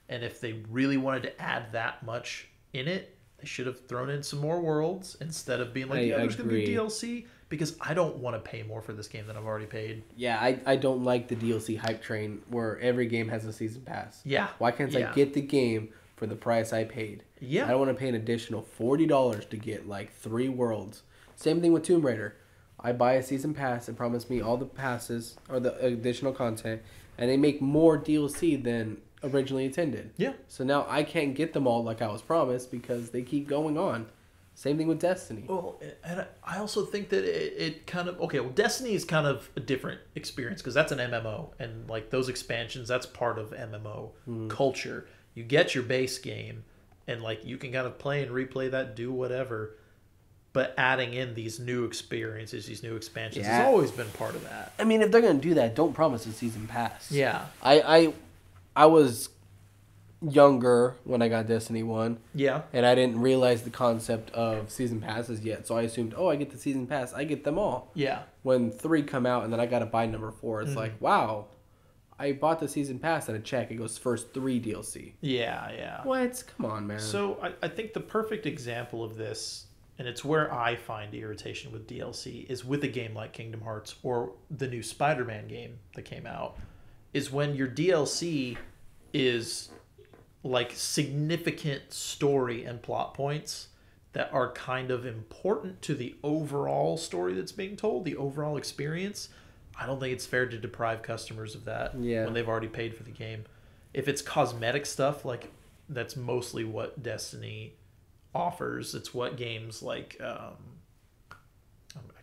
and if they really wanted to add that much in it, they should have thrown in some more worlds instead of being like, there's going to be DLC, because I don't want to pay more for this game than I've already paid. Yeah, I don't like the DLC hype train where every game has a season pass. Yeah. Why can't I get the game for the price I paid? Yeah. I don't want to pay an additional $40 to get like 3 worlds. Same thing with Tomb Raider. I buy a season pass and promise me all the passes or the additional content, and they make more DLC than originally intended. Yeah. So now I can't get them all like I was promised because they keep going on. Same thing with Destiny. Well, and I also think that it kind of... Okay, well, Destiny is kind of a different experience because that's an MMO. And, like, those expansions, that's part of MMO culture. You get your base game, and, like, you can kind of play and replay that, do whatever. But adding in these new experiences, these new expansions, has always been part of that. I mean, if they're going to do that, don't promise a season pass. Yeah. I was younger when I got Destiny 1. Yeah. And I didn't realize the concept of season passes yet. So I assumed, I get the season pass. I get them all. Yeah. When 3 come out and then I got to buy number 4, it's like, wow, I bought the season pass and a check. It goes first 3 DLC. Yeah, yeah. What? Come on, man. So I think the perfect example of this, and it's where I find irritation with DLC, is with a game like Kingdom Hearts or the new Spider-Man game that came out, is when your DLC is like significant story and plot points that are kind of important to the overall story that's being told, the overall experience. I don't think it's fair to deprive customers of that Yeah. when they've already paid for the game. If it's cosmetic stuff, like that's mostly what Destiny offers. It's what games like I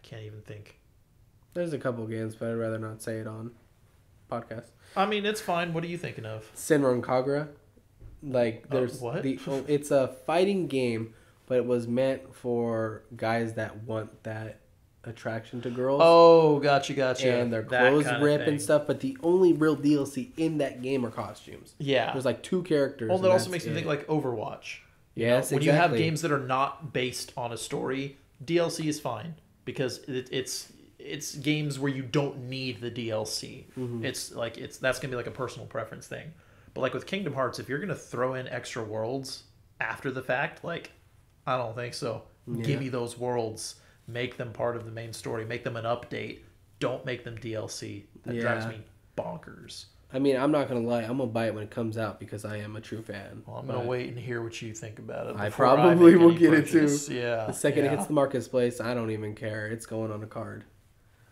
can't even think. There's a couple games, but I'd rather not say it on podcast. I mean, it's fine. What are you thinking of? Senran Kagura. Like, there's what? It's a fighting game, but it was meant for guys that want that attraction to girls. Oh, gotcha. And their That clothes kind of rip thing. and stuff, but the only real DLC in that game are costumes. Yeah. There's like 2 characters. Well, and that also that's makes me it. think like Overwatch. Yes, When you have exactly. games that are not based on a story, DLC is fine because it's games where you don't need the DLC. Mm-hmm. That's gonna be like a personal preference thing. But like with Kingdom Hearts, if you're gonna throw in extra worlds after the fact, like I don't think so. Yeah. Give me those worlds, make them part of the main story, make them an update. Don't make them DLC. That drives me bonkers. I mean, I'm not going to lie. I'm going to buy it when it comes out because I am a true fan. Well, I'm going to wait and hear what you think about it. I before probably make will any get purchase. it too. Yeah. The second yeah. it hits the marketplace, I don't even care. It's going on a card.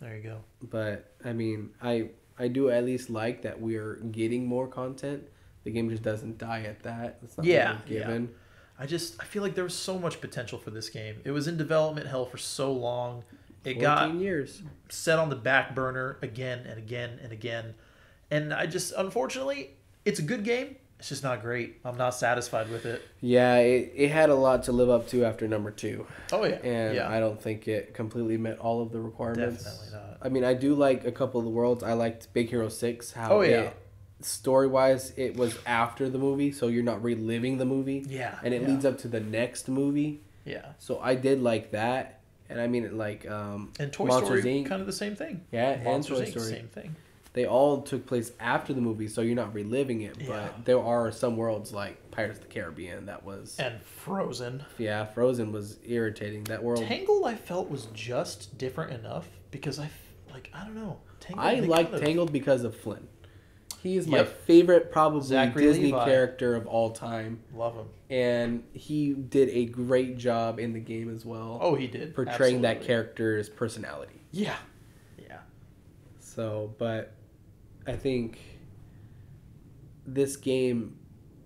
There you go. But, I mean, I do at least like that we're getting more content. The game just doesn't die at that. It's not Yeah, really given. I feel like there was so much potential for this game. It was in development hell for so long. It 14 got years. set on the back burner again and again and again. And unfortunately, it's a good game. It's just not great. I'm not satisfied with it. Yeah, it had a lot to live up to after number 2. Oh, yeah. And yeah. I don't think it completely met all of the requirements. Definitely not. I mean, I do like a couple of the worlds. I liked Big Hero 6. How Oh, yeah. Story-wise, it was after the movie, so you're not reliving the movie. Yeah. And it yeah. leads up to the next movie. Yeah. So I did like that. And I mean, like, And Toy Monsters, Story, Inc. kind of the same thing. Yeah, and Monsters, Toy Inc., Story. same thing. They all took place after the movie, so you're not reliving it. But Yeah. there are some worlds like Pirates of the Caribbean that was... And Frozen. Yeah, Frozen was irritating. That world... Tangled, I felt, was just different enough because I don't know. Tangled, I they like kind of- Tangled because of Flynn. He is my Yep. favorite, probably, Zachary Disney Levi. character of all time. Love him. And he did a great job in the game as well. Oh, he did. Portraying that Absolutely. character's personality. Yeah. Yeah. So, but I think this game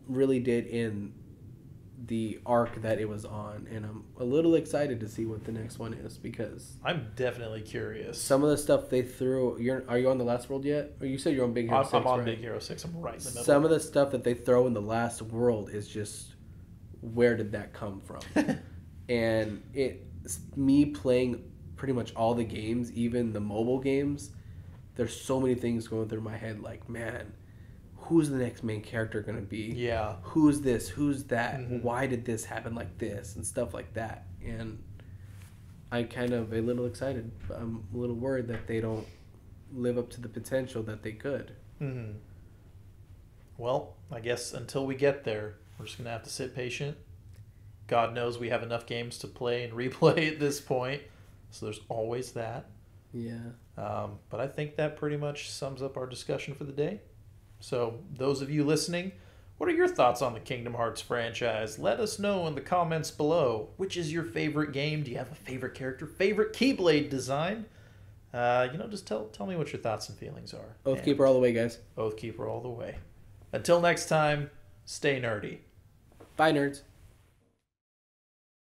really did end the arc that it was on. And I'm a little excited to see what the next one is because I'm definitely curious. some of the stuff they threw... Are you on the last world yet? Or you said you're on Big Hero 6, I'm on right? Big Hero 6. I'm right in the middle. Some of the stuff that they throw in the last world is just, where did that come from? And it's me playing pretty much all the games, even the mobile games. There's so many things going through my head like, man, who's the next main character going to be? Yeah. Who's this? Who's that? Mhm. Why did this happen like this? And stuff like that. And I'm kind of a little excited. But I'm a little worried that they don't live up to the potential that they could. Mm-hmm. Well, I guess until we get there, we're just going to have to sit patient. God knows we have enough games to play and replay at this point. So there's always that. Yeah. But I think that pretty much sums up our discussion for the day. So those of you listening, what are your thoughts on the Kingdom Hearts franchise? Let us know in the comments below. Which is your favorite game? Do you have a favorite character? Favorite Keyblade design? Just tell me what your thoughts and feelings are. Oathkeeper all the way, guys. Oathkeeper all the way. Until next time, stay nerdy. Bye, nerds.